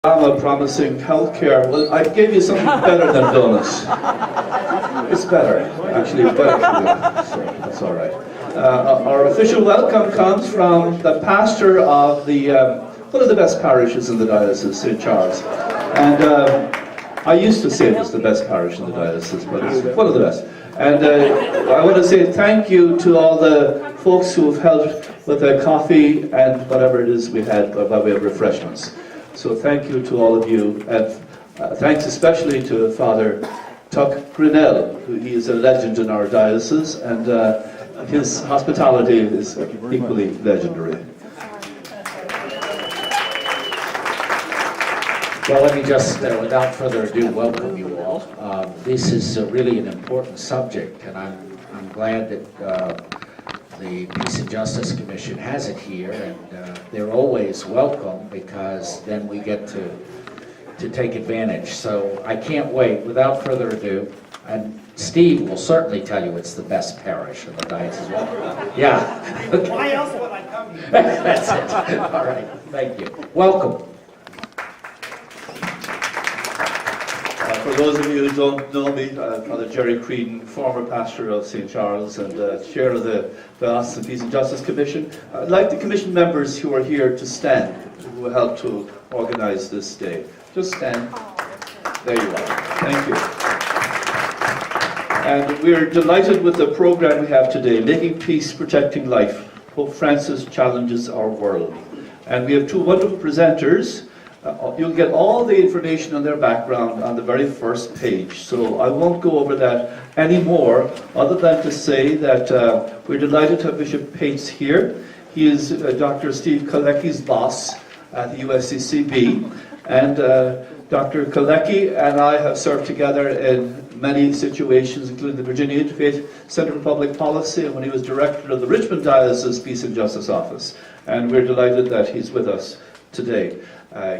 drama promising healthcare. Well, I gave you something better than donuts. It's better, actually, better for you, so that's all right. Our official welcome comes from the pastor of one of the best parishes in the diocese, St. Charles. And I used to say it was the best parish in the diocese, but it's one of the best. And I want to say thank you to all the folks who have helped with the coffee and whatever it is we had by way of refreshments. So thank you to all of you, and thanks especially to Father Tuck Grinnell, who he is a legend in our diocese, and his hospitality is equally legendary. Well, let me just, without further ado, welcome you all. This is really an important subject, and I'm glad that the Peace and Justice Commission has it here, and they're always welcome because then we get to take advantage. So I can't wait. Without further ado, and Steve will certainly tell you it's the best parish in the diocese. Yeah. Why else would I come here? That's it. All right. Thank you. Welcome. For those of you who don't know me, Father Jerry Creedon, former pastor of St. Charles and chair of the Diocesan Peace and Justice Commission. I'd like the commission members who are here to stand, who helped to organize this day. Just stand. There you are. Thank you. And we're delighted with the program we have today, Making Peace, Protecting Life. Pope Francis Challenges Our World. And we have two wonderful presenters. You'll get all the information on their background on the very first page, so I won't go over that anymore, other than to say that we're delighted to have Bishop Pates here. He is Dr. Steve Kalecki's boss at the USCCB, and Dr. Kalecki and I have served together in many situations, including the Virginia Interfaith Center for Public Policy, and when he was director of the Richmond Diocese Peace and Justice Office. And we're delighted that he's with us today.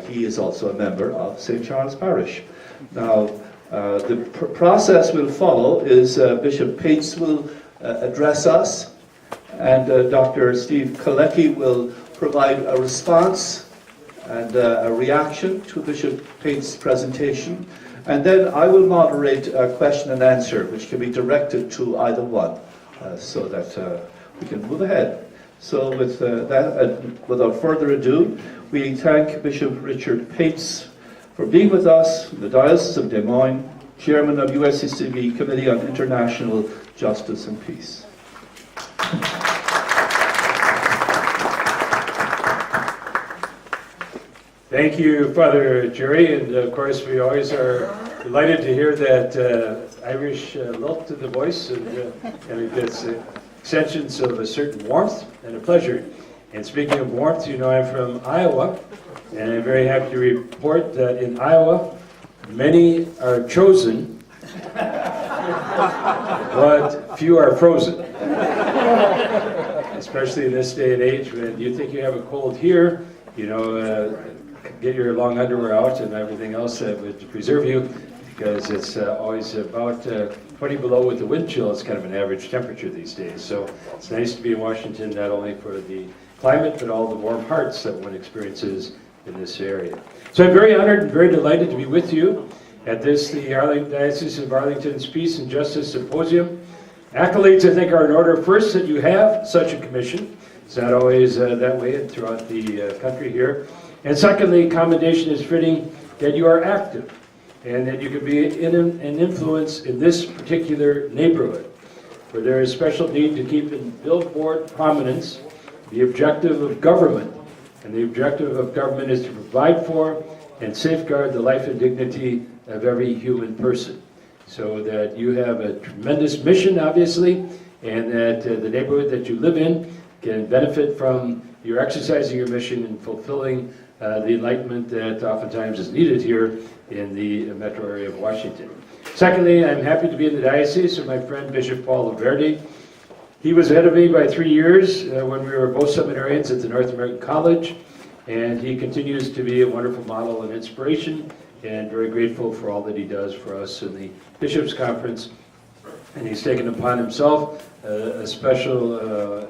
He is also a member of St. Charles Parish. Now, the process we'll follow is Bishop Pates will address us, and Dr. Steve Kalecki will provide a response and a reaction to Bishop Pates' presentation, and then I will moderate a question and answer, which can be directed to either one, so that we can move ahead. So with that, without further ado, we thank Bishop Richard Pates for being with us, the Diocese of Des Moines, Chairman of USCCB Committee on International Justice and Peace. Thank you, Father Jerry, and of course we always are delighted to hear that Irish lilt to the voice, and that's extensions of a certain warmth and a pleasure. And speaking of warmth, you know I'm from Iowa, and I'm very happy to report that in Iowa, many are chosen, but few are frozen. Especially in this day and age, when you think you have a cold here, you know, get your long underwear out and everything else that would preserve you, because it's always about 20 below with the wind chill. It's kind of an average temperature these days. So it's nice to be in Washington, not only for the climate, but all the warm hearts that one experiences in this area. So I'm very honored and very delighted to be with you at this, the Diocese of Arlington's Peace and Justice Symposium. Accolades, I think, are in order. First, that you have such a commission. It's not always that way throughout the country here. And secondly, commendation is fitting that you are active and that you can be an influence in this particular neighborhood, where there is special need to keep in billboard prominence the objective of government. And the objective of government is to provide for and safeguard the life and dignity of every human person. So that you have a tremendous mission, obviously, and that the neighborhood that you live in can benefit from your exercising your mission and fulfilling the enlightenment that oftentimes is needed here in the metro area of Washington. Secondly, I'm happy to be in the diocese with my friend Bishop Paul Verdi. He was ahead of me by 3 years when we were both seminarians at the North American College, and he continues to be a wonderful model and inspiration, and very grateful for all that he does for us in the Bishops' Conference. And he's taken upon himself a special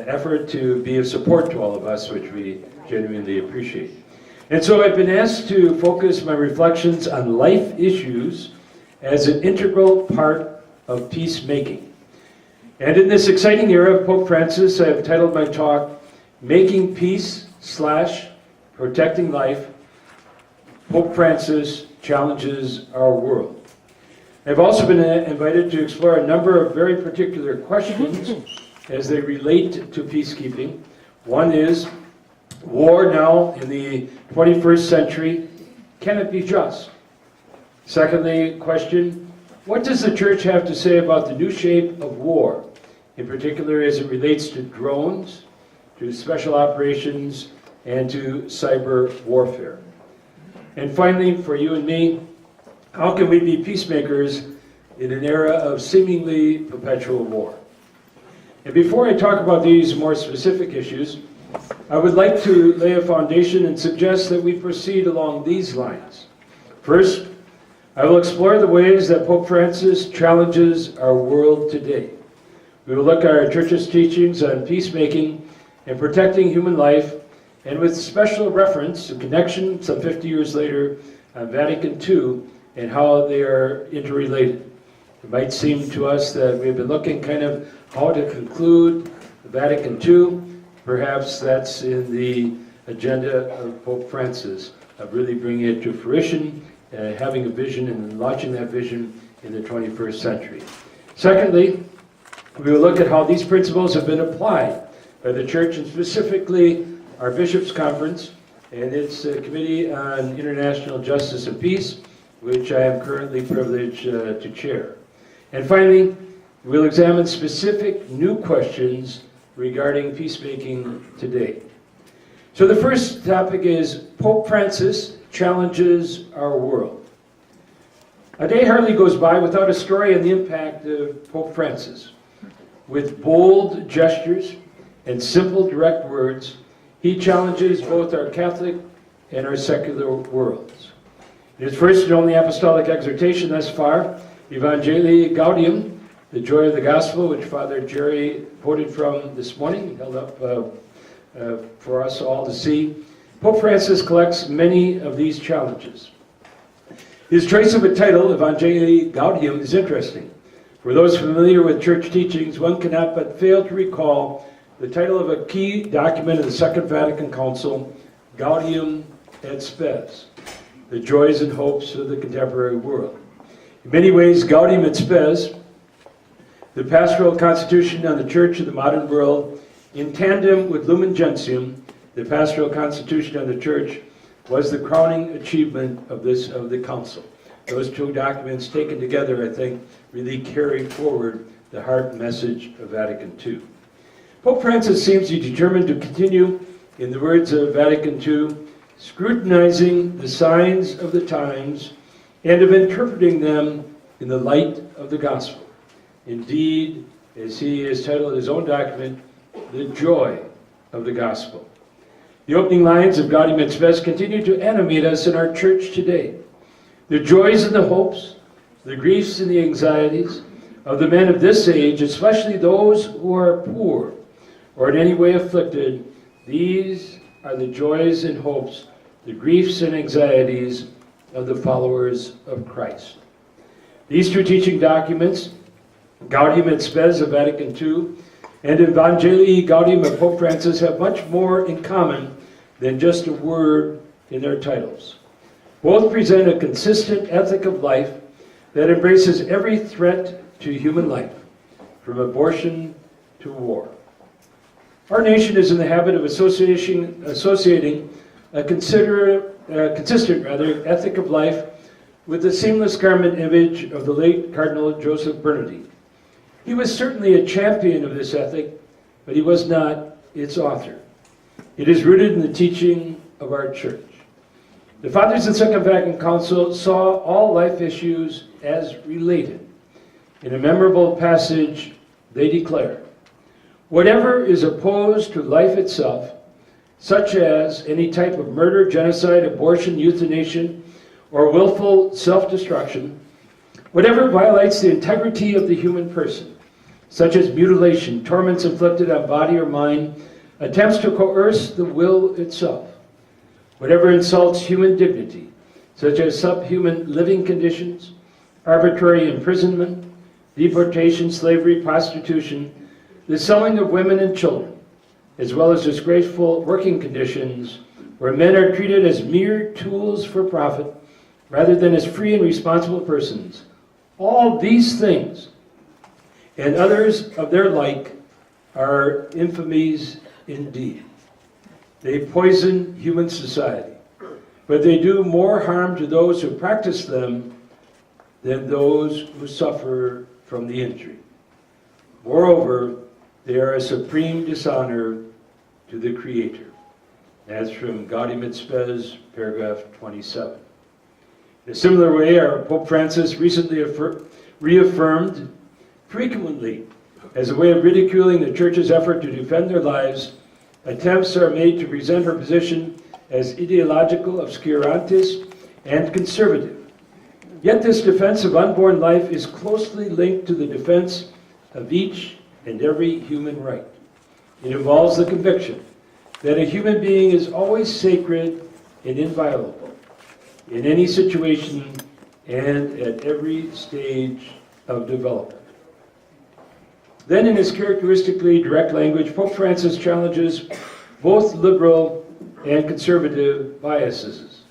effort to be of support to all of us, which we genuinely appreciate. And so I've been asked to focus my reflections on life issues as an integral part of peacemaking. And in this exciting era of Pope Francis, I have titled my talk, Making Peace / Protecting Life, Pope Francis Challenges Our World. I've also been invited to explore a number of very particular questions as they relate to peacekeeping. One is, war now in the 21st century, can it be just? Secondly, question, what does the Church have to say about the new shape of war, in particular as it relates to drones, to special operations, and to cyber warfare? And finally, for you and me, how can we be peacemakers in an era of seemingly perpetual war? And before I talk about these more specific issues, I would like to lay a foundation and suggest that we proceed along these lines. First, I will explore the ways that Pope Francis challenges our world today. We will look at our Church's teachings on peacemaking and protecting human life, and with special reference to connection some 50 years later on Vatican II and how they are interrelated. It might seem to us that we've been looking kind of how to conclude Vatican II. Perhaps that's in the agenda of Pope Francis, of really bringing it to fruition, having a vision and launching that vision in the 21st century. Secondly, we will look at how these principles have been applied by the Church, and specifically our Bishops' Conference and its Committee on International Justice and Peace, which I am currently privileged to chair. And finally, we'll examine specific new questions regarding peacemaking today. So the first topic is Pope Francis challenges our world. A day hardly goes by without a story on the impact of Pope Francis. With bold gestures and simple, direct words, he challenges both our Catholic and our secular worlds. In his first and only apostolic exhortation thus far, Evangelii Gaudium, the joy of the gospel, which Father Jerry quoted from this morning, held up for us all to see, Pope Francis collects many of these challenges. His choice of a title, Evangelii Gaudium, is interesting. For those familiar with church teachings, one cannot but fail to recall the title of a key document of the Second Vatican Council, Gaudium et Spes, the joys and hopes of the contemporary world. In many ways, Gaudium et Spes, the pastoral constitution on the Church of the modern world, in tandem with Lumen Gentium, the pastoral constitution on the Church, was the crowning achievement of the Council. Those two documents taken together, I think, really carry forward the heart message of Vatican II. Pope Francis seems to be determined to continue, in the words of Vatican II, scrutinizing the signs of the times and of interpreting them in the light of the gospel. Indeed, as he has titled his own document, the joy of the gospel. The opening lines of Gaudium et Spes continue to animate us in our church today. The joys and the hopes, the griefs and the anxieties of the men of this age, especially those who are poor or in any way afflicted, these are the joys and hopes, the griefs and anxieties of the followers of Christ. These two teaching documents, Gaudium et Spes of Vatican II and Evangelii Gaudium of Pope Francis, have much more in common than just a word in their titles. Both present a consistent ethic of life that embraces every threat to human life, from abortion to war. Our nation is in the habit of associating a consistent ethic of life with the seamless garment image of the late Cardinal Joseph Bernardine. He was certainly a champion of this ethic, but he was not its author. It is rooted in the teaching of our Church. The Fathers of the Second Vatican Council saw all life issues as related. In a memorable passage, they declare, whatever is opposed to life itself, such as any type of murder, genocide, abortion, euthanasia, or willful self-destruction, whatever violates the integrity of the human person, such as mutilation, torments inflicted on body or mind, attempts to coerce the will itself, whatever insults human dignity, such as subhuman living conditions, arbitrary imprisonment, deportation, slavery, prostitution, the selling of women and children, as well as disgraceful working conditions where men are treated as mere tools for profit rather than as free and responsible persons. All these things and others of their like are infamies indeed. They poison human society, but they do more harm to those who practice them than those who suffer from the injury. Moreover, they are a supreme dishonor to the Creator. That's from Gaudium et Spes, paragraph 27. In a similar way, our Pope Francis recently reaffirmed frequently, as a way of ridiculing the Church's effort to defend their lives, attempts are made to present her position as ideological, obscurantist, and conservative. Yet this defense of unborn life is closely linked to the defense of each and every human right. It involves the conviction that a human being is always sacred and inviolable in any situation and at every stage of development. Then in his characteristically direct language, Pope Francis challenges both liberal and conservative biases.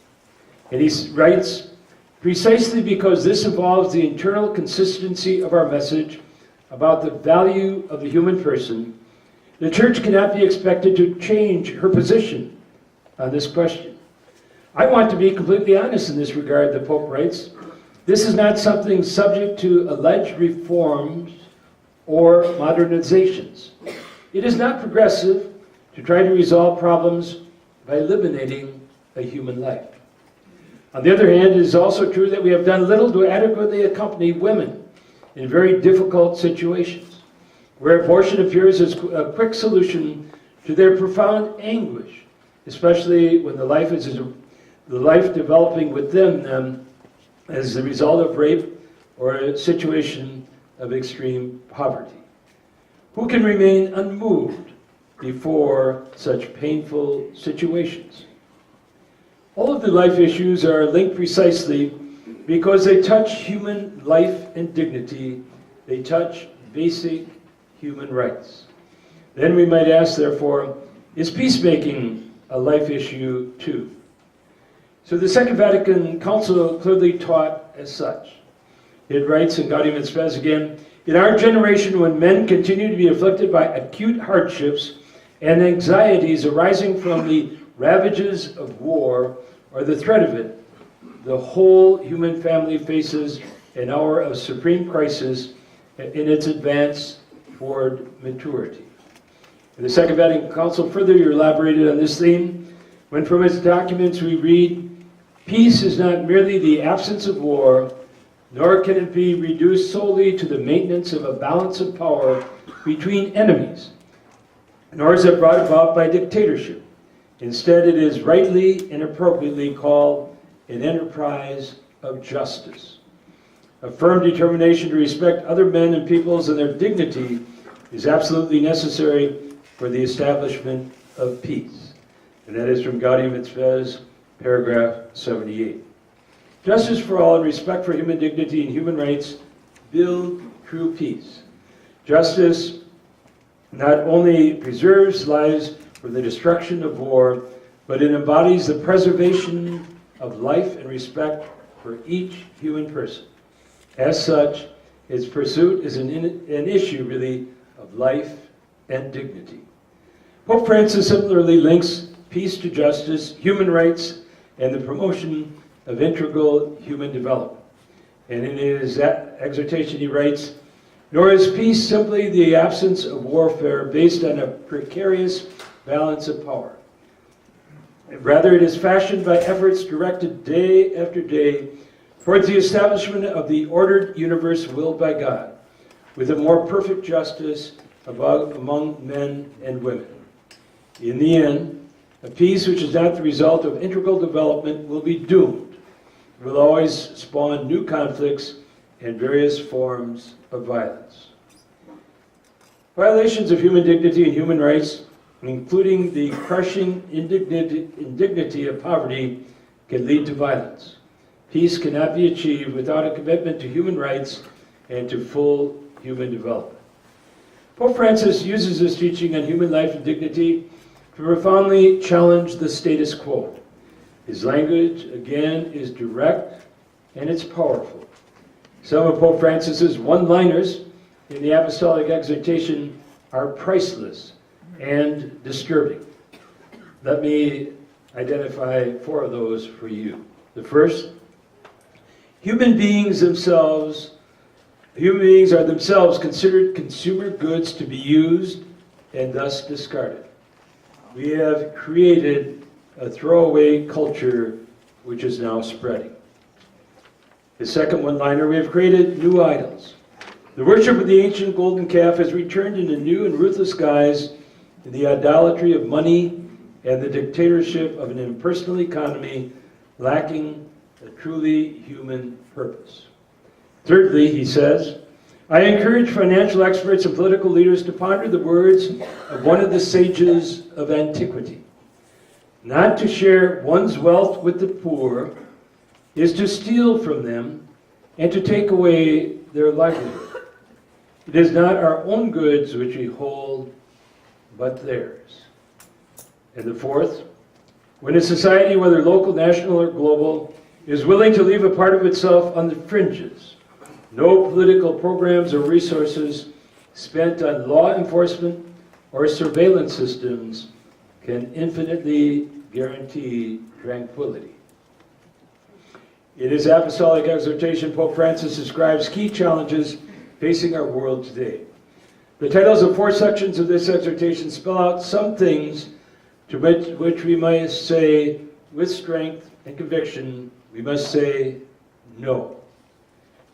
And he writes, precisely because this involves the internal consistency of our message about the value of the human person, the Church cannot be expected to change her position on this question. I want to be completely honest in this regard, the Pope writes. This is not something subject to alleged reforms or modernizations. It is not progressive to try to resolve problems by eliminating a human life. On the other hand, it is also true that we have done little to adequately accompany women in very difficult situations, where abortion appears as a quick solution to their profound anguish, especially when the life developing within them as the result of rape or a situation of extreme poverty. Who can remain unmoved before such painful situations? All of the life issues are linked precisely because they touch human life and dignity. They touch basic human rights. Then we might ask, therefore, is peacemaking a life issue too? So the Second Vatican Council clearly taught as such. It writes in Gaudium et Spes again, in our generation when men continue to be afflicted by acute hardships and anxieties arising from the ravages of war or the threat of it, the whole human family faces an hour of supreme crisis in its advance toward maturity. And the Second Vatican Council further elaborated on this theme when from its documents we read, peace is not merely the absence of war, nor can it be reduced solely to the maintenance of a balance of power between enemies, nor is it brought about by dictatorship. Instead, it is rightly and appropriately called an enterprise of justice. A firm determination to respect other men and peoples and their dignity is absolutely necessary for the establishment of peace. And that is from Gaudium et Spes, paragraph 78. Justice for all and respect for human dignity and human rights build true peace. Justice not only preserves lives from the destruction of war, but it embodies the preservation of life and respect for each human person. As such, its pursuit is an issue, really, of life and dignity. Pope Francis similarly links peace to justice, human rights, and the promotion of integral human development. And in his exhortation he writes, nor is peace simply the absence of warfare based on a precarious balance of power. Rather, it is fashioned by efforts directed day after day towards the establishment of the ordered universe willed by God, with a more perfect justice among men and women. In the end, a peace which is not the result of integral development will be doomed. It will always spawn new conflicts and various forms of violence. Violations of human dignity and human rights including the crushing indignity of poverty, can lead to violence. Peace cannot be achieved without a commitment to human rights and to full human development. Pope Francis uses his teaching on human life and dignity to profoundly challenge the status quo. His language, again, is direct and it's powerful. Some of Pope Francis's one-liners in the Apostolic Exhortation are priceless and disturbing. Let me identify 4 of those for you. The first, human beings are themselves considered consumer goods to be used and thus discarded. We have created a throwaway culture which is now spreading. The second one-liner, we have created new idols. The worship of the ancient golden calf has returned in a new and ruthless guise to the idolatry of money and the dictatorship of an impersonal economy lacking a truly human purpose. Thirdly, he says, I encourage financial experts and political leaders to ponder the words of one of the sages of antiquity. Not to share one's wealth with the poor is to steal from them and to take away their livelihood. It is not our own goods which we hold, but theirs. And the fourth, when a society, whether local, national, or global, is willing to leave a part of itself on the fringes, no political programs or resources spent on law enforcement or surveillance systems can infinitely guarantee tranquility. In his apostolic exhortation, Pope Francis describes key challenges facing our world today. The titles of 4 sections of this exhortation spell out some things to which we must say with strength and conviction, we must say no.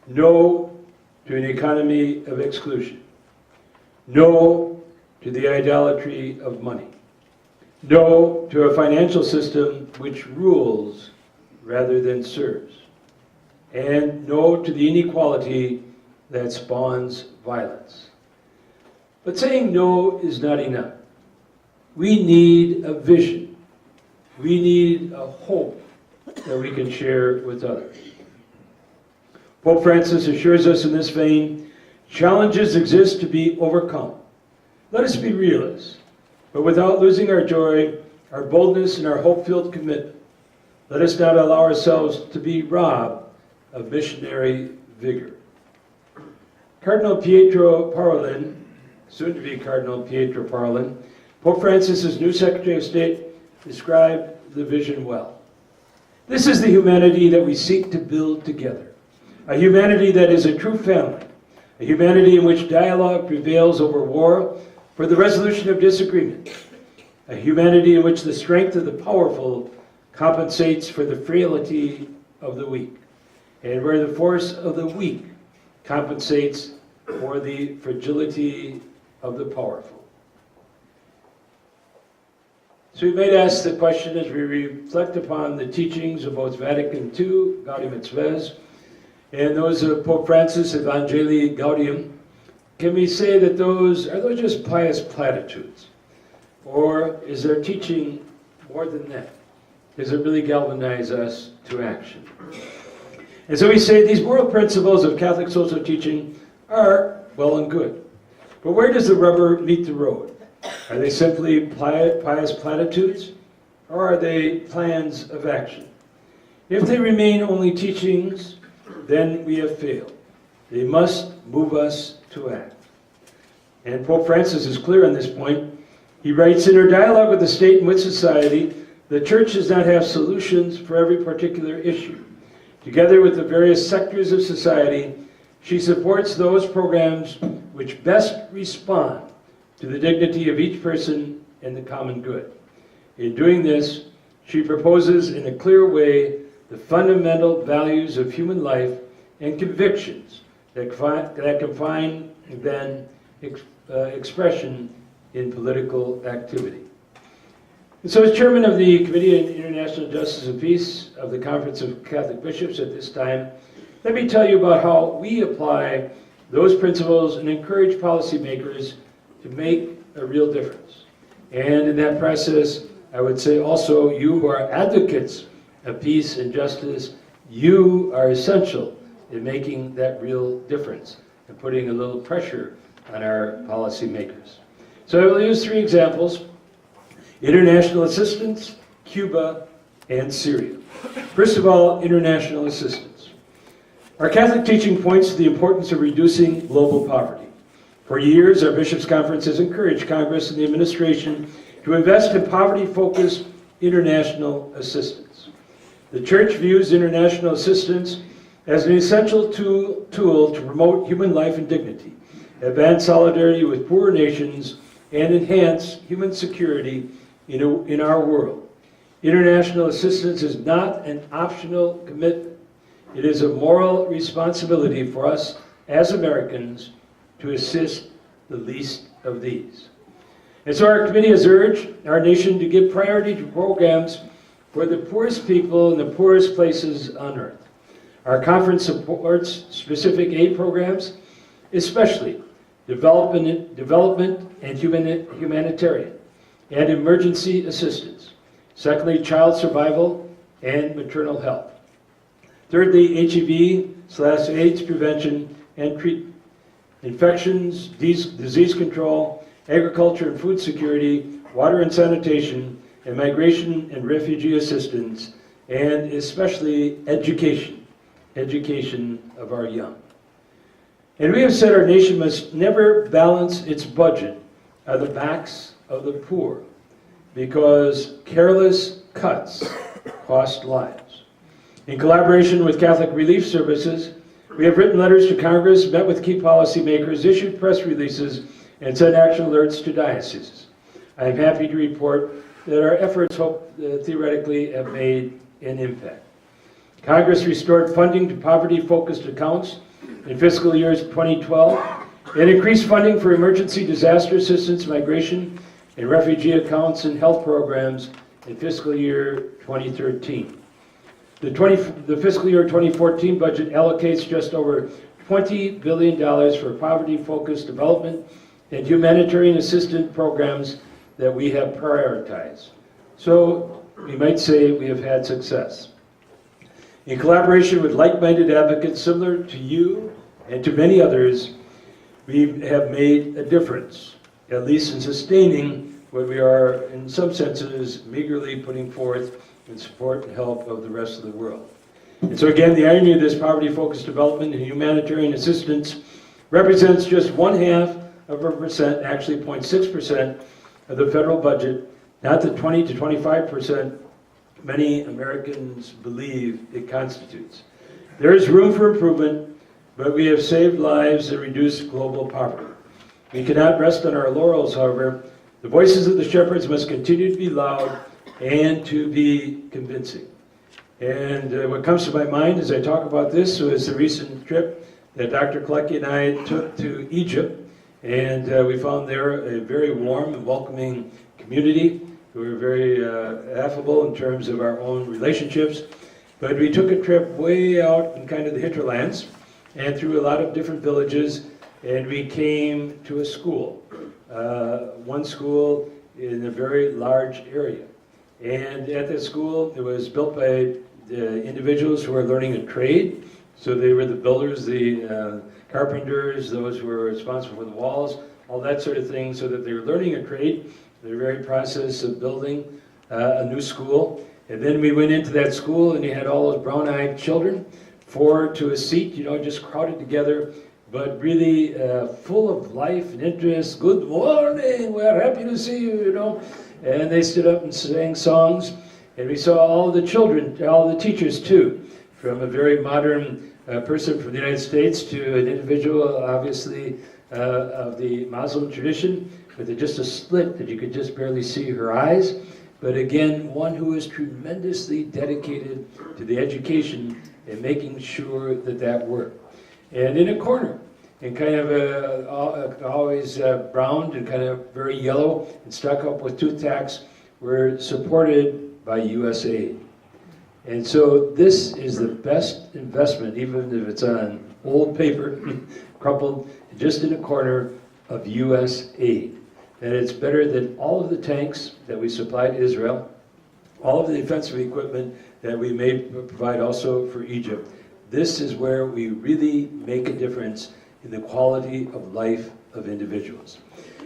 No to an economy of exclusion. No to the idolatry of money. No to a financial system which rules rather than serves. And no to the inequality that spawns violence. But saying no is not enough. We need a vision. We need a hope that we can share with others. Pope Francis assures us in this vein, challenges exist to be overcome. Let us be realists, but without losing our joy, our boldness, and our hope-filled commitment. Let us not allow ourselves to be robbed of missionary vigor. Cardinal Pietro Parolin, soon to be Cardinal Pietro Parolin, Pope Francis's new Secretary of State, described the vision well. This is the humanity that we seek to build together. A humanity that is a true family. A humanity in which dialogue prevails over war for the resolution of disagreement. A humanity in which the strength of the powerful compensates for the frailty of the weak. And where the force of the weak compensates for the fragility of the powerful. So we might ask the question as we reflect upon the teachings of both Vatican II, Gaudium et Spes, and those of Pope Francis, Evangelii Gaudium, can we say that are those just pious platitudes? Or is their teaching more than that? Does it really galvanize us to action? And so we say these moral principles of Catholic social teaching are well and good. But where does the rubber meet the road? Are they simply pious platitudes, or are they plans of action? If they remain only teachings, then we have failed. They must move us to act. And Pope Francis is clear on this point. He writes, in her dialogue with the state and with society, the Church does not have solutions for every particular issue. Together with the various sectors of society, she supports those programs which best respond to the dignity of each person and the common good. In doing this, she proposes in a clear way the fundamental values of human life and convictions that can find then expression in political activity. And so as chairman of the Committee on International Justice and Peace of the Conference of Catholic Bishops at this time, let me tell you about how we apply those principles and encourage policymakers to make a real difference. And in that process, I would say also, you who are advocates of peace and justice, you are essential in making that real difference and putting a little pressure on our policymakers. So I will use 3 examples: international assistance, Cuba, and Syria. First of all, international assistance. Our Catholic teaching points to the importance of reducing global poverty. For years, our Bishops' Conference has encouraged Congress and the administration to invest in poverty-focused international assistance. The Church views international assistance as an essential tool to promote human life and dignity, advance solidarity with poorer nations, and enhance human security in our world. International assistance is not an optional commitment. It is a moral responsibility for us as Americans to assist the least of these. And so our committee has urged our nation to give priority to programs for the poorest people in the poorest places on earth. Our conference supports specific aid programs, especially development and humanitarian, and emergency assistance. Secondly, child survival and maternal health. Thirdly, HIV/AIDS prevention and treatment. Infections, disease control, agriculture and food security, water and sanitation, and migration and refugee assistance, and especially education of our young. And we have said our nation must never balance its budget on the backs of the poor, because careless cuts cost lives. In collaboration with Catholic Relief Services, we have written letters to Congress, met with key policymakers, issued press releases, and sent action alerts to dioceses. I am happy to report that our efforts theoretically have made an impact. Congress restored funding to poverty-focused accounts in fiscal years 2012 and increased funding for emergency disaster assistance, migration, and refugee accounts and health programs in fiscal year 2013. The fiscal year 2014 budget allocates just over $20 billion for poverty-focused development and humanitarian assistance programs that we have prioritized. So we might say we have had success. In collaboration with like-minded advocates similar to you and to many others, we have made a difference, at least in sustaining what we are, in some senses, meagerly putting forth in support and help of the rest of the world. And so again, the irony of this poverty-focused development and humanitarian assistance represents just 0.5%, actually 0.6% of the federal budget, not the 20 to 25% many Americans believe it constitutes. There is room for improvement, but we have saved lives and reduced global poverty. We cannot rest on our laurels, however. The voices of the shepherds must continue to be loud and to be convincing. And what comes to my mind as I talk about this was the recent trip that Dr. Kalecki and I took to Egypt, and we found there a very warm and welcoming community who were very affable in terms of our own relationships. But we took a trip way out in kind of the hinterlands and through a lot of different villages, and we came to a school, one school in a very large area. And at that school, it was built by individuals who were learning a trade. So they were the builders, the carpenters, those who were responsible for the walls, all that sort of thing, so that they were learning a trade. The very process of building a new school. And then we went into that school and you had all those brown-eyed children, 4 to a seat, just crowded together, but really full of life and interest. Good morning, we're happy to see you, And they stood up and sang songs. And we saw all the children, all the teachers too, from a very modern person from the United States to an individual, obviously, of the Muslim tradition, with just a slit that you could just barely see her eyes. But again, one who is tremendously dedicated to the education and making sure that that worked. And in a corner, and kind of always browned and kind of very yellow and stuck up with tooth tacks, were supported by USAID. And so this is the best investment, even if it's on old paper, crumpled, just in a corner, of USAID. that it's better than all of the tanks that we supply to Israel, all of the defensive equipment that we may provide also for Egypt. This is where we really make a difference in the quality of life of individuals.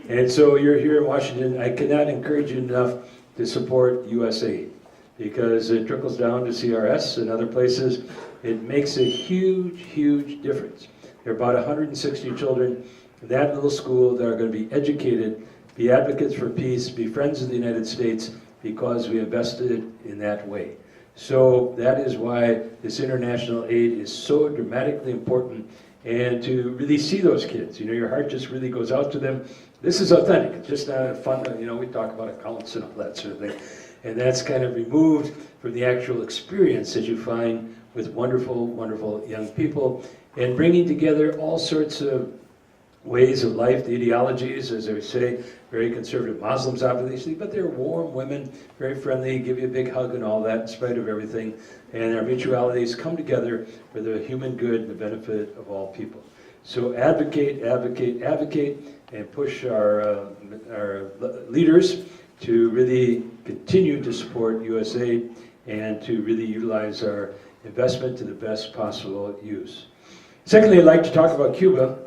And so you're here in Washington. I cannot encourage you enough to support USAID, because it trickles down to CRS and other places. It makes a huge, huge difference. There are about 160 children in that little school that are going to be educated, be advocates for peace, be friends of the United States, because we invested in that way. So that is why this international aid is so dramatically important, and to really see those kids. You know, your heart just really goes out to them. This is authentic. It's just not fun. You know, we talk about accounts and all that sort of thing. And that's kind of removed from the actual experience that you find with wonderful, wonderful young people, and bringing together all sorts of ways of life, the ideologies, as I say, very conservative Muslims, obviously, but they're warm women, very friendly, give you a big hug and all that, in spite of everything. And our mutualities come together for the human good and the benefit of all people. So advocate, advocate, advocate, and push our leaders to really continue to support USAID and to really utilize our investment to the best possible use. Secondly, I'd like to talk about Cuba.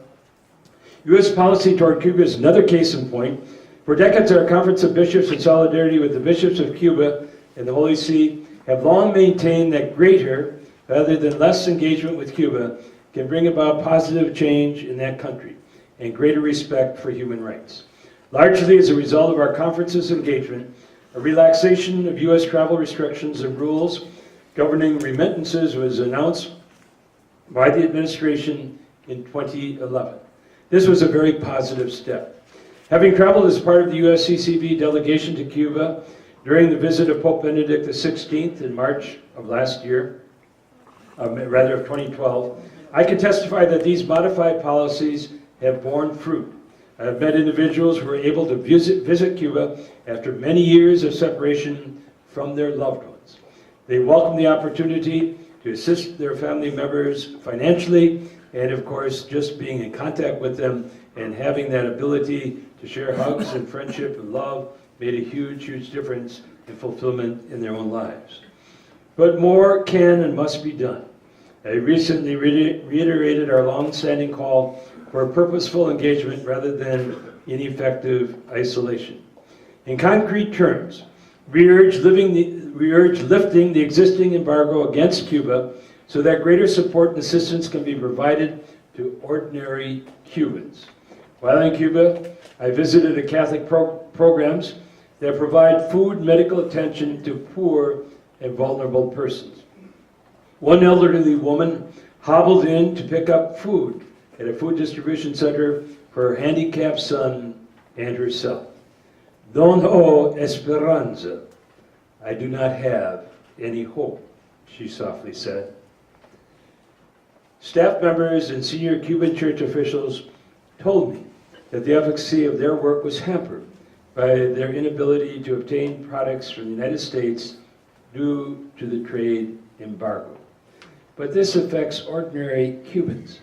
U.S. policy toward Cuba is another case in point. For decades, our Conference of Bishops, in solidarity with the bishops of Cuba and the Holy See, have long maintained that greater, rather than less, engagement with Cuba can bring about positive change in that country and greater respect for human rights. Largely as a result of our conference's engagement, a relaxation of U.S. travel restrictions and rules governing remittances was announced by the administration in 2011. This was a very positive step. Having traveled as part of the USCCB delegation to Cuba during the visit of Pope Benedict XVI in March of last year, of 2012, I can testify that these modified policies have borne fruit. I have met individuals who were able to visit Cuba after many years of separation from their loved ones. They welcome the opportunity to assist their family members financially, and of course, just being in contact with them and having that ability to share hugs and friendship and love made a huge, huge difference in fulfillment in their own lives. But more can and must be done. I recently reiterated our long-standing call for a purposeful engagement rather than ineffective isolation. In concrete terms, we urge lifting the existing embargo against Cuba so that greater support and assistance can be provided to ordinary Cubans. While in Cuba, I visited a Catholic programs that provide food and medical attention to poor and vulnerable persons. One elderly woman hobbled in to pick up food at a food distribution center for her handicapped son and herself. "Don ho esperanza." I do not have any hope, she softly said. Staff members and senior Cuban church officials told me that the efficacy of their work was hampered by their inability to obtain products from the United States due to the trade embargo. But this affects ordinary Cubans.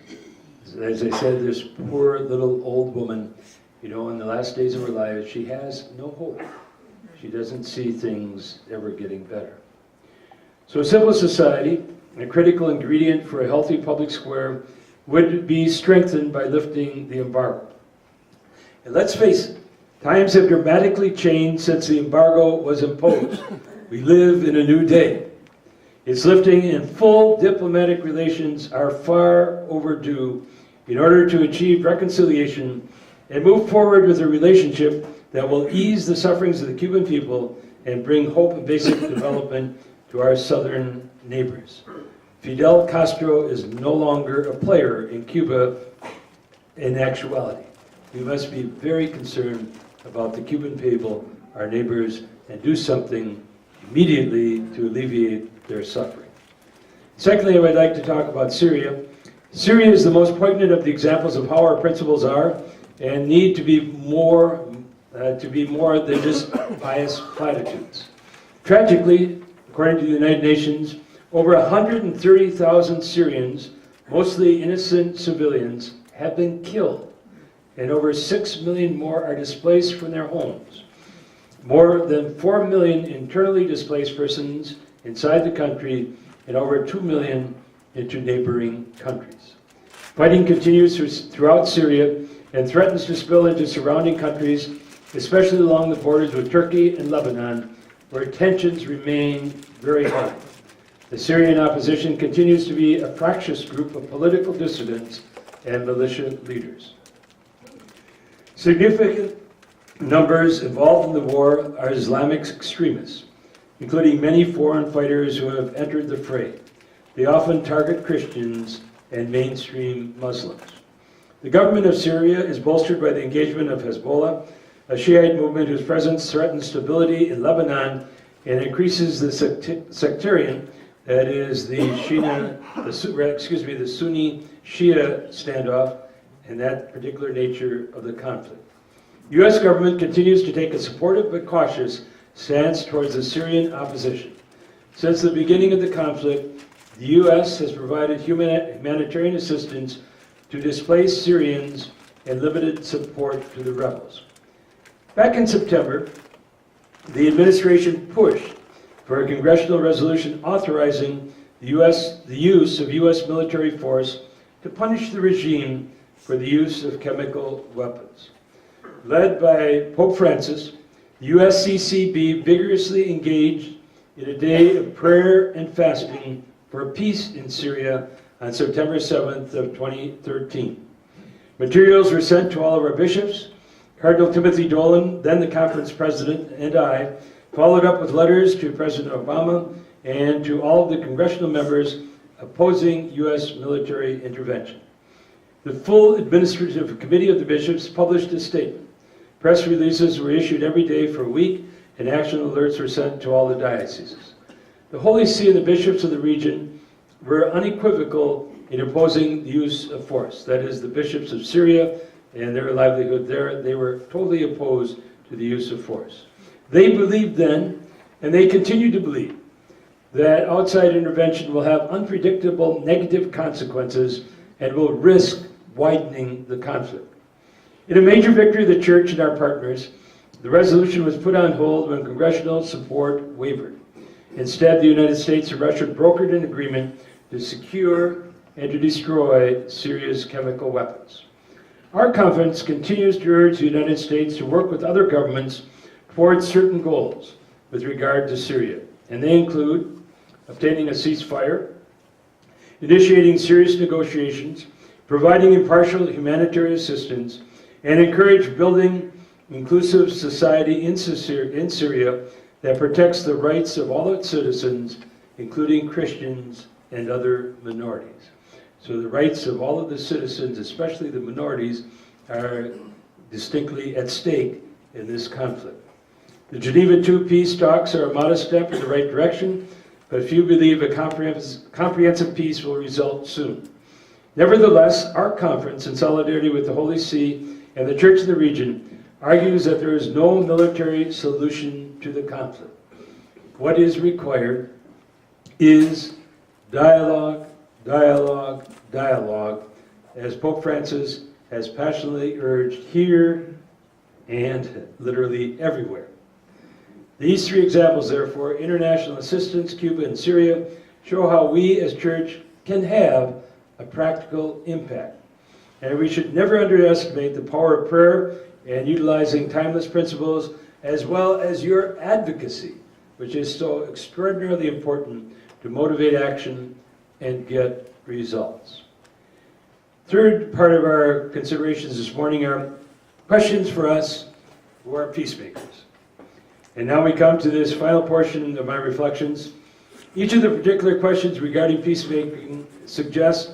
As I said, this poor little old woman, you know, in the last days of her life, she has no hope. She doesn't see things ever getting better. So a civil society, a critical ingredient for a healthy public square, would be strengthened by lifting the embargo. And let's face it, times have dramatically changed since the embargo was imposed. We live in a new day. Its lifting and full diplomatic relations are far overdue in order to achieve reconciliation and move forward with a relationship that will ease the sufferings of the Cuban people and bring hope and basic development to our southern neighbors. Fidel Castro is no longer a player in Cuba in actuality. We must be very concerned about the Cuban people, our neighbors, and do something immediately to alleviate their suffering. Secondly, I would like to talk about Syria. Syria is the most poignant of the examples of how our principles are and need to be more than just pious platitudes. Tragically, according to the United Nations, over 130,000 Syrians, mostly innocent civilians, have been killed and over 6 million more are displaced from their homes. More than 4 million internally displaced persons inside the country and over 2 million into neighboring countries. Fighting continues throughout Syria and threatens to spill into surrounding countries, especially along the borders with Turkey and Lebanon, where tensions remain very high. The Syrian opposition continues to be a fractious group of political dissidents and militia leaders. Significant numbers involved in the war are Islamic extremists, including many foreign fighters who have entered the fray. They often target Christians and mainstream Muslims. The government of Syria is bolstered by the engagement of Hezbollah, a Shiite movement whose presence threatens stability in Lebanon and increases the sectarian, that is the Sunni Shia standoff and that particular nature of the conflict. The U.S. government continues to take a supportive but cautious stance towards the Syrian opposition. Since the beginning of the conflict, the U.S. has provided humanitarian assistance to displaced Syrians and limited support to the rebels. Back in September, the administration pushed for a congressional resolution authorizing the use of U.S. military force to punish the regime for the use of chemical weapons. Led by Pope Francis, the USCCB vigorously engaged in a day of prayer and fasting for peace in Syria on September 7th of 2013. Materials were sent to all of our bishops. Cardinal Timothy Dolan, then the conference president, and I followed up with letters to President Obama and to all of the congressional members opposing U.S. military intervention. The full administrative committee of the bishops published a statement. Press releases were issued every day for a week, and action alerts were sent to all the dioceses. The Holy See and the bishops of the region were unequivocal in opposing the use of force. That is, the bishops of Syria and their livelihood there, they were totally opposed to the use of force. They believed then, and they continue to believe, that outside intervention will have unpredictable negative consequences and will risk widening the conflict. In a major victory of the Church and our partners, the resolution was put on hold when congressional support wavered. Instead, the United States and Russia brokered an agreement to secure and to destroy Syria's chemical weapons. Our conference continues to urge the United States to work with other governments towards certain goals with regard to Syria, and they include obtaining a ceasefire, initiating serious negotiations, providing impartial humanitarian assistance, and encourage building inclusive society in Syria that protects the rights of all its citizens, including Christians and other minorities. So the rights of all of the citizens, especially the minorities, are distinctly at stake in this conflict. The Geneva II peace talks are a modest step in the right direction, but few believe a comprehensive peace will result soon. Nevertheless, our conference, in solidarity with the Holy See and the Church in the region, argues that there is no military solution to the conflict. What is required is dialogue, dialogue, dialogue, as Pope Francis has passionately urged here and literally everywhere. These three examples, therefore, international assistance, Cuba and Syria, show how we as church can have a practical impact. And we should never underestimate the power of prayer and utilizing timeless principles, as well as your advocacy, which is so extraordinarily important to motivate action and get results. Third part of our considerations this morning are questions for us who are peacemakers. And now we come to this final portion of my reflections. Each of the particular questions regarding peacemaking suggests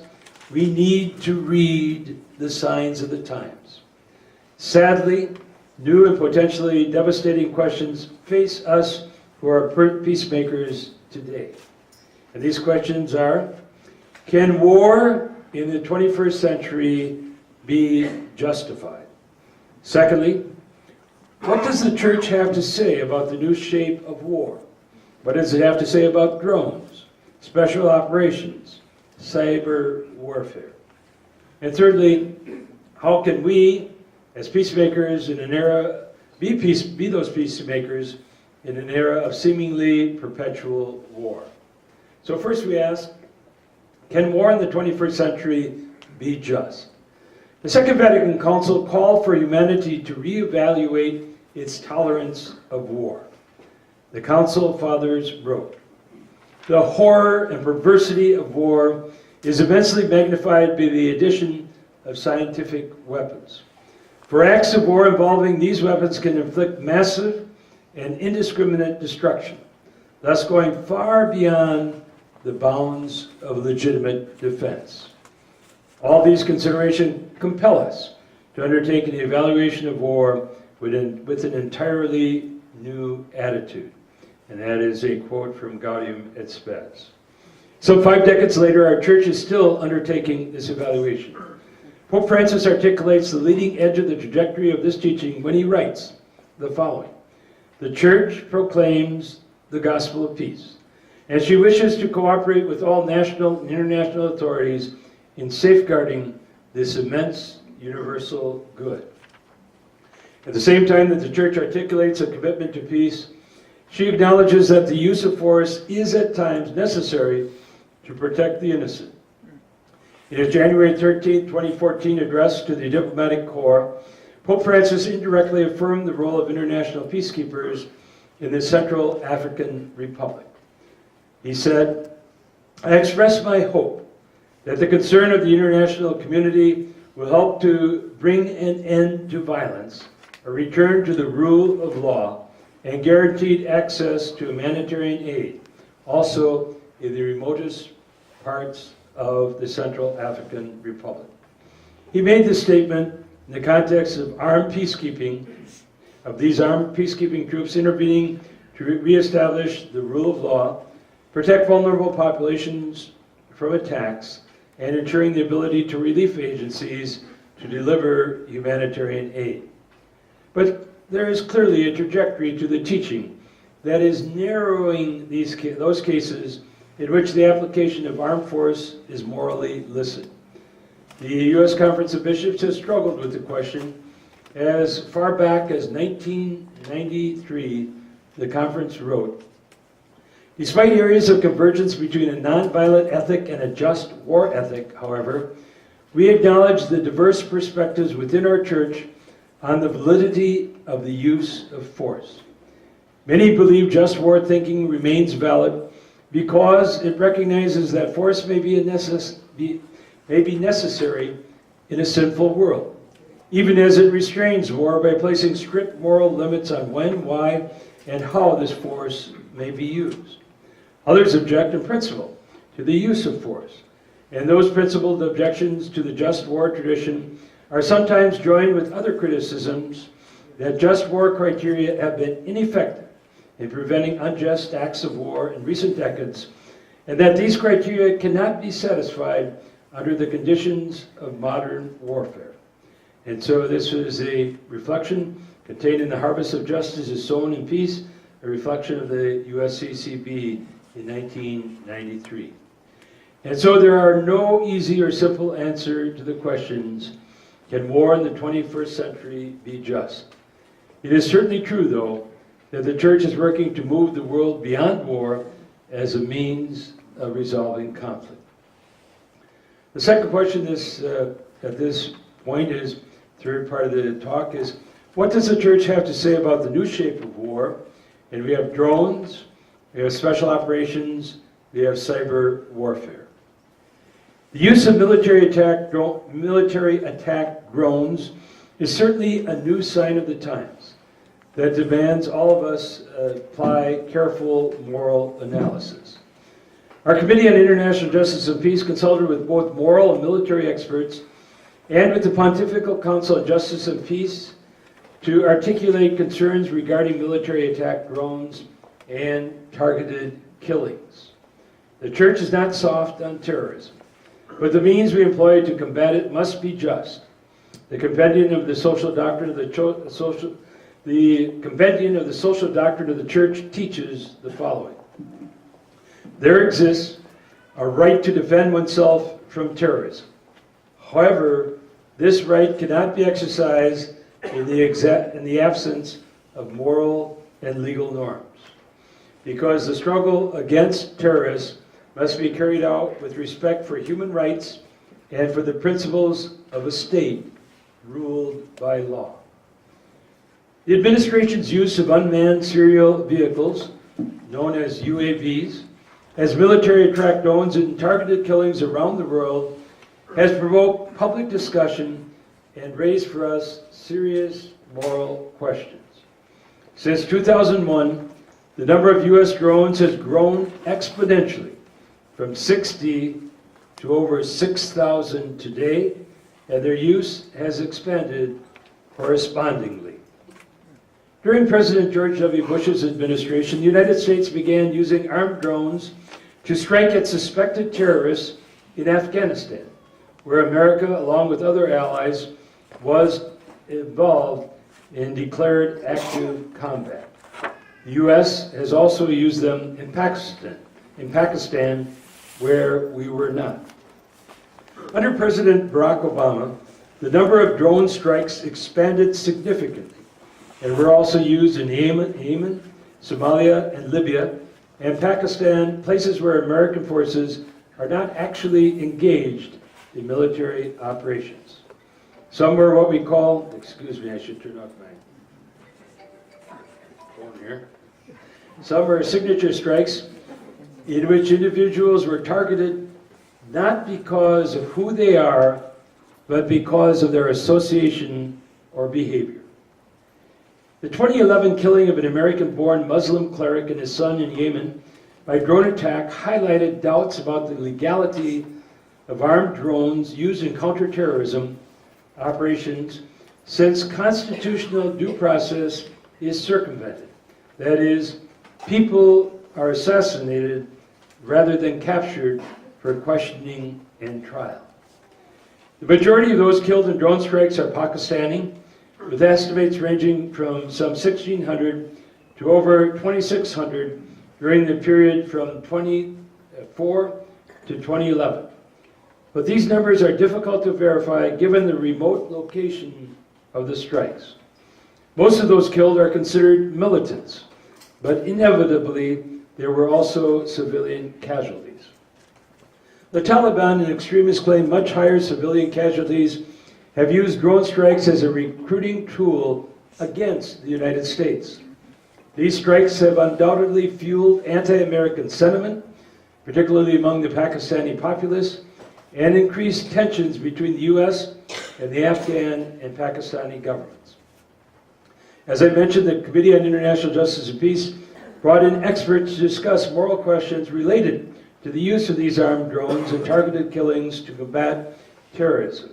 we need to read the signs of the times. Sadly, new and potentially devastating questions face us who are peacemakers today. And these questions are, can war in the 21st century be justified? Secondly, what does the church have to say about the new shape of war? What does it have to say about drones, special operations, cyber warfare? And thirdly, how can we as peacemakers in an era, be those peacemakers in an era of seemingly perpetual war. So first we ask, can war in the 21st century be just? The Second Vatican Council called for humanity to reevaluate its tolerance of war. The Council Fathers wrote, "The horror and perversity of war is immensely magnified by the addition of scientific weapons. For acts of war involving these weapons can inflict massive and indiscriminate destruction, thus going far beyond the bounds of legitimate defense. All these considerations compel us to undertake an evaluation of war with an entirely new attitude." And that is a quote from Gaudium et Spes. Some 5 decades later, our church is still undertaking this evaluation. Pope Francis articulates the leading edge of the trajectory of this teaching when he writes the following: "The church proclaims the gospel of peace, and she wishes to cooperate with all national and international authorities in safeguarding this immense universal good." At the same time that the church articulates a commitment to peace, she acknowledges that the use of force is at times necessary to protect the innocent. In his January 13, 2014 address to the diplomatic corps, Pope Francis indirectly affirmed the role of international peacekeepers in the Central African Republic. He said, "I express my hope that the concern of the international community will help to bring an end to violence, a return to the rule of law, and guaranteed access to humanitarian aid, also in the remotest parts of the Central African Republic." He made this statement in the context of these armed peacekeeping troops intervening to reestablish the rule of law, protect vulnerable populations from attacks, and ensuring the ability to relief agencies to deliver humanitarian aid. But there is clearly a trajectory to the teaching that is narrowing those cases in which the application of armed force is morally licit. The U.S. Conference of Bishops has struggled with the question. As far back as 1993, the conference wrote, "Despite areas of convergence between a nonviolent ethic and a just war ethic, however, we acknowledge the diverse perspectives within our church on the validity of the use of force. Many believe just war thinking remains valid because it recognizes that force may be necessary in a sinful world, even as it restrains war by placing strict moral limits on when, why, and how this force may be used. Others object in principle to the use of force, and those principled objections to the just war tradition are sometimes joined with other criticisms that just war criteria have been ineffective in preventing unjust acts of war in recent decades, and that these criteria cannot be satisfied under the conditions of modern warfare." And so this is a reflection contained in The Harvest of Justice is Sown in Peace, a reflection of the USCCB in 1993. And so there are no easy or simple answer to the questions, can war in the 21st century be just? It is certainly true, though, that the Church is working to move the world beyond war as a means of resolving conflict. The second question at this point is, third part of the talk is, what does the Church have to say about the new shape of war? And we have drones, we have special operations, we have cyber warfare. The use of military attack drones is certainly a new sign of the times that demands all of us apply careful moral analysis. Our Committee on International Justice and Peace consulted with both moral and military experts and with the Pontifical Council on Justice and Peace to articulate concerns regarding military attack drones and targeted killings. The Church is not soft on terrorism, but the means we employ to combat it must be just. The Compendium of the Social Doctrine of the Church teaches the following: there exists a right to defend oneself from terrorism. However, this right cannot be exercised in the absence of moral and legal norms. Because the struggle against terrorists must be carried out with respect for human rights and for the principles of a state ruled by law. The administration's use of unmanned aerial vehicles, known as UAVs, as military tracked drones in targeted killings around the world has provoked public discussion and raised for us serious moral questions. Since 2001, the number of U.S. drones has grown exponentially from 60 to over 6,000 today, and their use has expanded correspondingly. During President George W. Bush's administration, the United States began using armed drones to strike at suspected terrorists in Afghanistan, where America, along with other allies, was involved in declared active combat. The U.S. has also used them in Pakistan, where we were not. Under President Barack Obama, the number of drone strikes expanded significantly, and were also used in Yemen, Somalia, and Libya, and Pakistan, places where American forces are not actually engaged in military operations. Some were what we call, excuse me, I should turn off my phone here. Some were signature strikes in which individuals were targeted not because of who they are, but because of their association or behavior. The 2011 killing of an American-born Muslim cleric and his son in Yemen by drone attack highlighted doubts about the legality of armed drones used in counterterrorism operations, since constitutional due process is circumvented. That is, people are assassinated rather than captured for questioning and trial. The majority of those killed in drone strikes are Pakistani, with estimates ranging from some 1,600 to over 2,600 during the period from 2004 to 2011. But these numbers are difficult to verify given the remote location of the strikes. Most of those killed are considered militants, but inevitably there were also civilian casualties. The Taliban and extremists claim much higher civilian casualties have used drone strikes as a recruiting tool against the United States. These strikes have undoubtedly fueled anti-American sentiment, particularly among the Pakistani populace, and increased tensions between the U.S. and the Afghan and Pakistani governments. As I mentioned, the Committee on International Justice and Peace brought in experts to discuss moral questions related to the use of these armed drones and targeted killings to combat terrorism.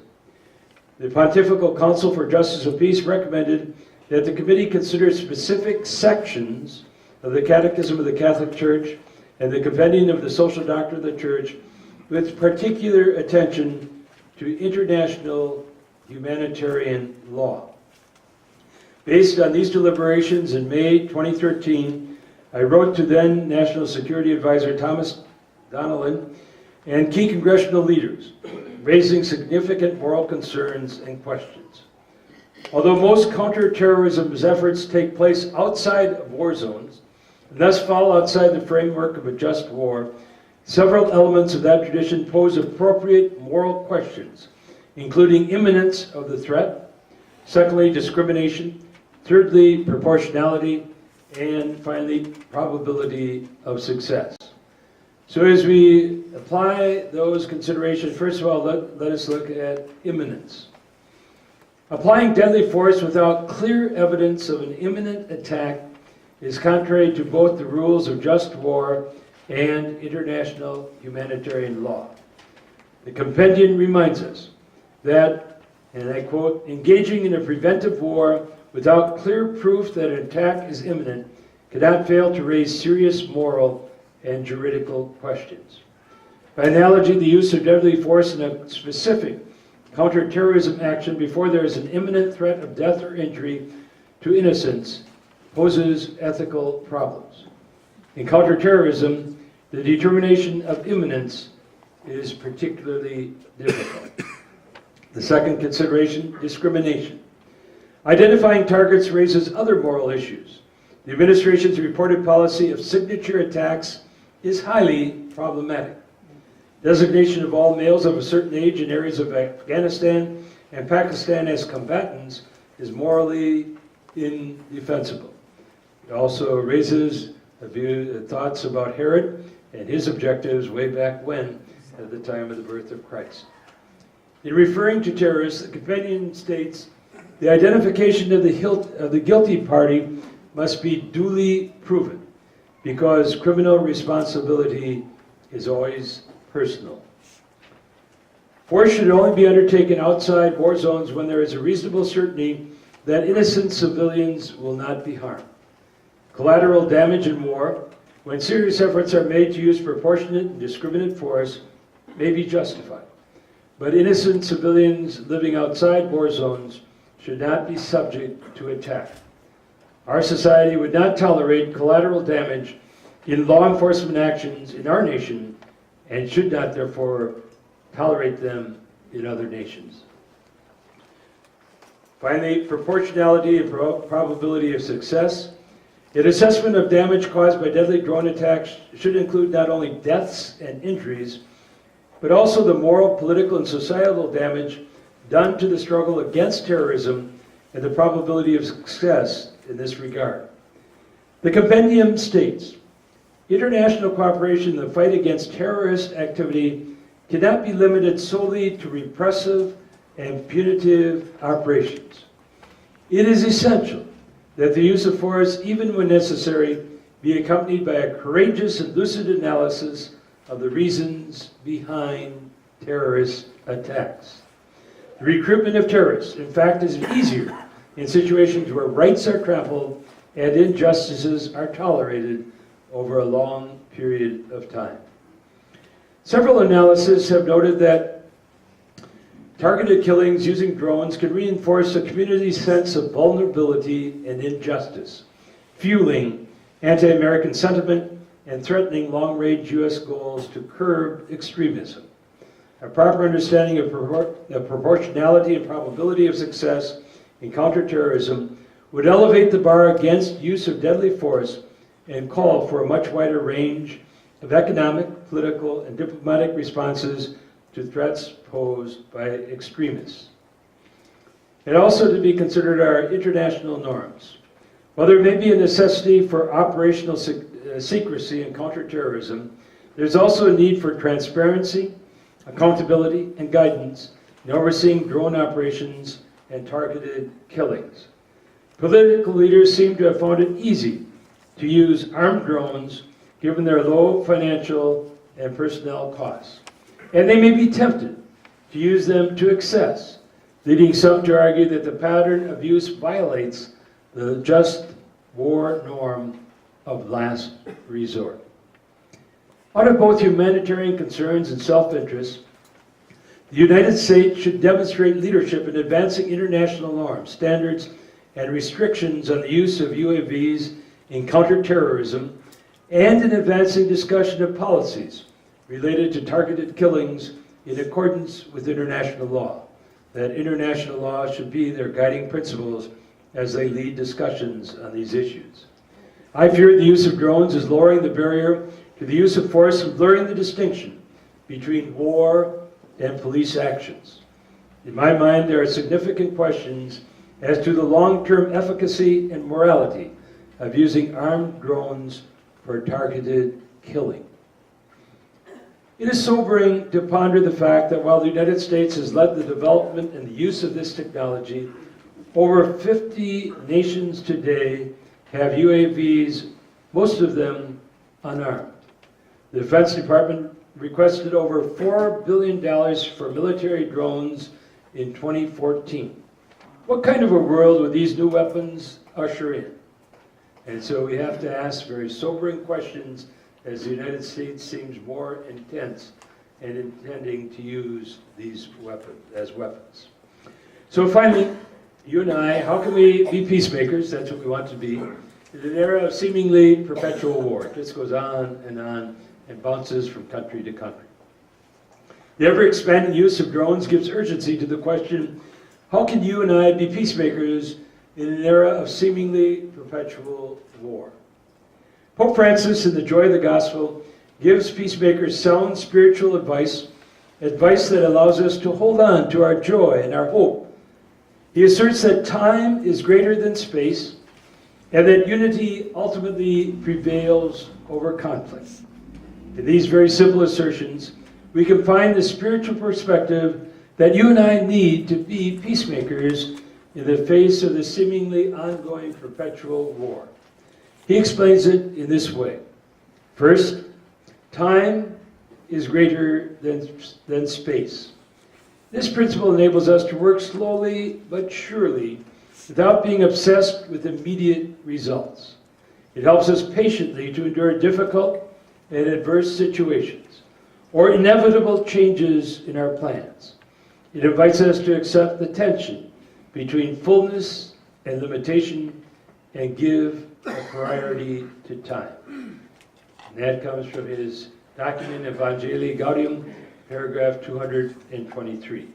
The Pontifical Council for Justice and Peace recommended that the committee consider specific sections of the Catechism of the Catholic Church and the Compendium of the Social Doctrine of the Church with particular attention to international humanitarian law. Based on these deliberations in May 2013, I wrote to then National Security Advisor Thomas Donnellan and key congressional leaders, raising significant moral concerns and questions. Although most counterterrorism efforts take place outside of war zones, and thus fall outside the framework of a just war, several elements of that tradition pose appropriate moral questions, including imminence of the threat, secondly, discrimination, thirdly, proportionality, and finally, probability of success. So as we apply those considerations, first of all, let us look at imminence. Applying deadly force without clear evidence of an imminent attack is contrary to both the rules of just war and international humanitarian law. The compendium reminds us that, and I quote, engaging in a preventive war without clear proof that an attack is imminent cannot fail to raise serious moral and juridical questions. By analogy, the use of deadly force in a specific counterterrorism action before there is an imminent threat of death or injury to innocents poses ethical problems. In counterterrorism, the determination of imminence is particularly difficult. The second consideration, discrimination. Identifying targets raises other moral issues. The administration's reported policy of signature attacks is highly problematic. Designation of all males of a certain age in areas of Afghanistan and Pakistan as combatants is morally indefensible. It also raises thoughts about Herod and his objectives way back when, at the time of the birth of Christ. In referring to terrorists, the Convention states, the identification of the guilty party must be duly proven, because criminal responsibility is always personal. Force should only be undertaken outside war zones when there is a reasonable certainty that innocent civilians will not be harmed. Collateral damage in war, when serious efforts are made to use proportionate and discriminate force, may be justified. But innocent civilians living outside war zones should not be subject to attack. Our society would not tolerate collateral damage in law enforcement actions in our nation and should not, therefore, tolerate them in other nations. Finally, proportionality and probability of success. An assessment of damage caused by deadly drone attacks should include not only deaths and injuries, but also the moral, political, and societal damage done to the struggle against terrorism and the probability of success in this regard. The compendium states, international cooperation in the fight against terrorist activity cannot be limited solely to repressive and punitive operations. It is essential that the use of force, even when necessary, be accompanied by a courageous and lucid analysis of the reasons behind terrorist attacks. The recruitment of terrorists, in fact, is easier in situations where rights are trampled and injustices are tolerated over a long period of time. Several analyses have noted that targeted killings using drones can reinforce a community's sense of vulnerability and injustice, fueling anti-American sentiment and threatening long-range U.S. goals to curb extremism. A proper understanding of proportionality and probability of success in counterterrorism would elevate the bar against use of deadly force and call for a much wider range of economic, political, and diplomatic responses to threats posed by extremists. And also to be considered are international norms. While there may be a necessity for operational secrecy in counterterrorism, there's also a need for transparency, accountability, and guidance in overseeing drone operations and targeted killings. Political leaders seem to have found it easy to use armed drones given their low financial and personnel costs. And they may be tempted to use them to excess, leading some to argue that the pattern of use violates the just war norm of last resort. Out of both humanitarian concerns and self-interest, the United States should demonstrate leadership in advancing international norms, standards, and restrictions on the use of UAVs in counterterrorism and in advancing discussion of policies related to targeted killings in accordance with international law. That international law should be their guiding principles as they lead discussions on these issues. I fear the use of drones is lowering the barrier to the use of force and blurring the distinction between war and police actions. In my mind, there are significant questions as to the long-term efficacy and morality of using armed drones for targeted killing. It is sobering to ponder the fact that while the United States has led the development and the use of this technology, over 50 nations today have UAVs, most of them unarmed. The Defense Department requested over $4 billion for military drones in 2014. What kind of a world would these new weapons usher in? And so we have to ask very sobering questions as the United States seems more intense and intending to use these weapons as weapons. So finally, you and I, how can we be peacemakers? That's what we want to be. In an era of seemingly perpetual war, it just goes on and bounces from country to country. The ever-expanding use of drones gives urgency to the question, how can you and I be peacemakers in an era of seemingly perpetual war. Pope Francis, in The Joy of the Gospel, gives peacemakers sound spiritual advice that allows us to hold on to our joy and our hope. He asserts that time is greater than space and that unity ultimately prevails over conflict. In these very simple assertions, we can find the spiritual perspective that you and I need to be peacemakers in the face of the seemingly ongoing perpetual war. He explains it in this way. First, time is greater than space. This principle enables us to work slowly but surely without being obsessed with immediate results. It helps us patiently to endure difficult and adverse situations or inevitable changes in our plans. It invites us to accept the tension between fullness and limitation and give a priority to time. And that comes from his document Evangelii Gaudium, paragraph 223.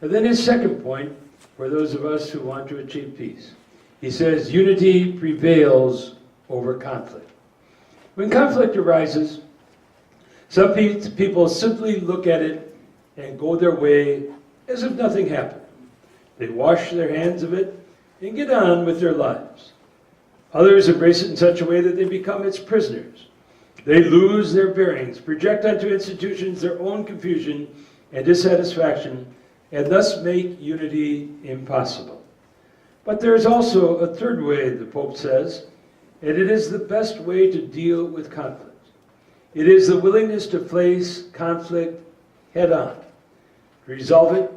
And then his second point, for those of us who want to achieve peace. He says, unity prevails over conflict. When conflict arises, some people simply look at it and go their way as if nothing happened. They wash their hands of it and get on with their lives. Others embrace it in such a way that they become its prisoners. They lose their bearings, project onto institutions their own confusion and dissatisfaction, and thus make unity impossible. But there is also a third way, the Pope says, and it is the best way to deal with conflict. It is the willingness to face conflict head on, to resolve it,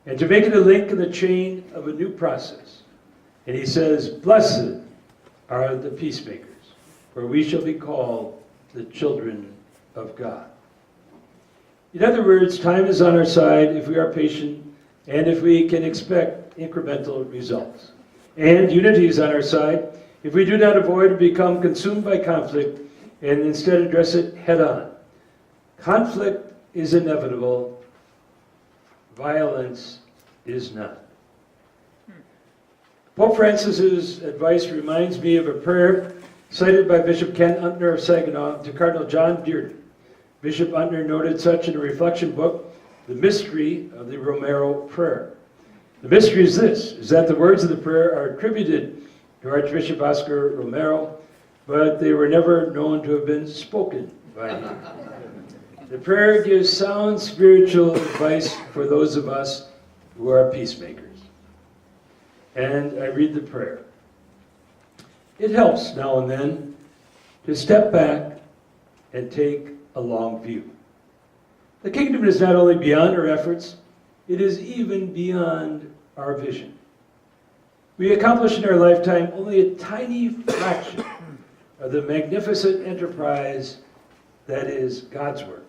and to make it a link in the chain of a new process. And he says, blessed are the peacemakers, for we shall be called the children of God. In other words, time is on our side if we are patient and if we can expect incremental results. And unity is on our side if we do not avoid or become consumed by conflict and instead address it head on. Conflict is inevitable. Violence is not. Pope Francis's advice reminds me of a prayer cited by Bishop Ken Untner of Saginaw to Cardinal John Dearden. Bishop Untner noted such in a reflection book, The Mystery of the Romero Prayer. The mystery is this, is that the words of the prayer are attributed to Archbishop Oscar Romero, but they were never known to have been spoken by him. The prayer gives sound spiritual advice for those of us who are peacemakers. And I read the prayer. It helps now and then to step back and take a long view. The kingdom is not only beyond our efforts, it is even beyond our vision. We accomplish in our lifetime only a tiny fraction of the magnificent enterprise that is God's work.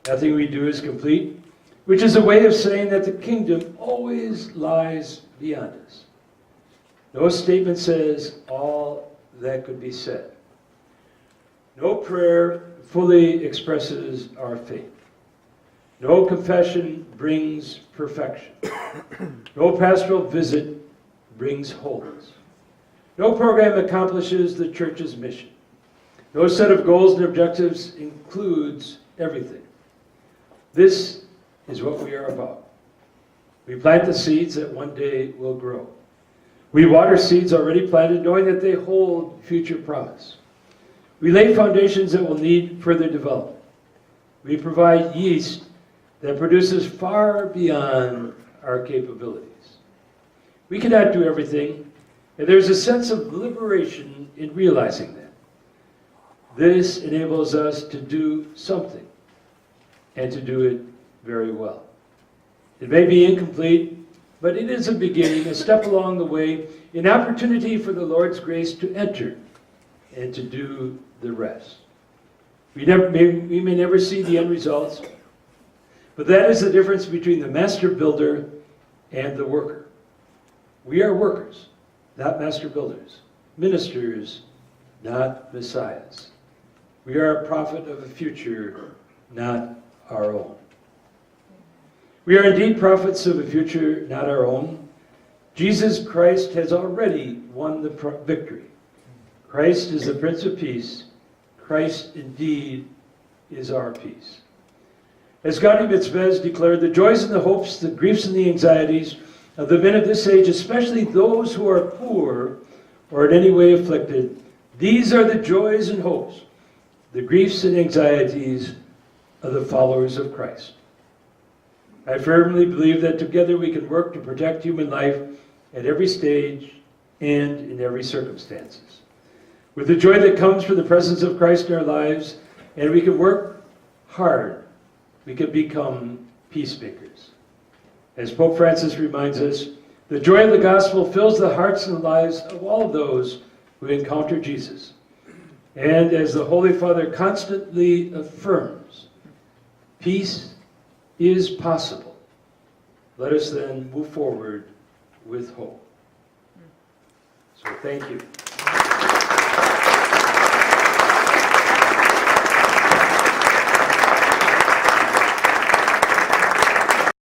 Nothing we do is complete, which is a way of saying that the kingdom always lies beyond us. No statement says all that could be said. No prayer fully expresses our faith. No confession brings perfection. No pastoral visit brings wholeness. No program accomplishes the church's mission. No set of goals and objectives includes everything. This is what we are about. We plant the seeds that one day will grow. We water seeds already planted, knowing that they hold future promise. We lay foundations that will need further development. We provide yeast that produces far beyond our capabilities. We cannot do everything, and there's a sense of liberation in realizing that. This enables us to do something, and to do it very well. It may be incomplete, but it is a beginning, a step along the way, an opportunity for the Lord's grace to enter and to do the rest. We may never see the end results, but that is the difference between the master builder and the worker. We are workers, not master builders, ministers, not messiahs. We are a prophet of a future, not our own. We are indeed prophets of a future not our own. Jesus Christ has already won the victory. Christ is the Prince of Peace. Christ indeed is our peace. As Gaudium et Spes declared, the joys and the hopes, the griefs and the anxieties of the men of this age, especially those who are poor or in any way afflicted, these are the joys and hopes, the griefs and anxieties of the followers of Christ. I firmly believe that together we can work to protect human life at every stage and in every circumstances. With the joy that comes from the presence of Christ in our lives, and we can work hard, we can become peacemakers. As Pope Francis reminds us, the joy of the gospel fills the hearts and lives of all of those who encounter Jesus. And as the Holy Father constantly affirms, peace is possible. Let us then move forward with hope. So thank you.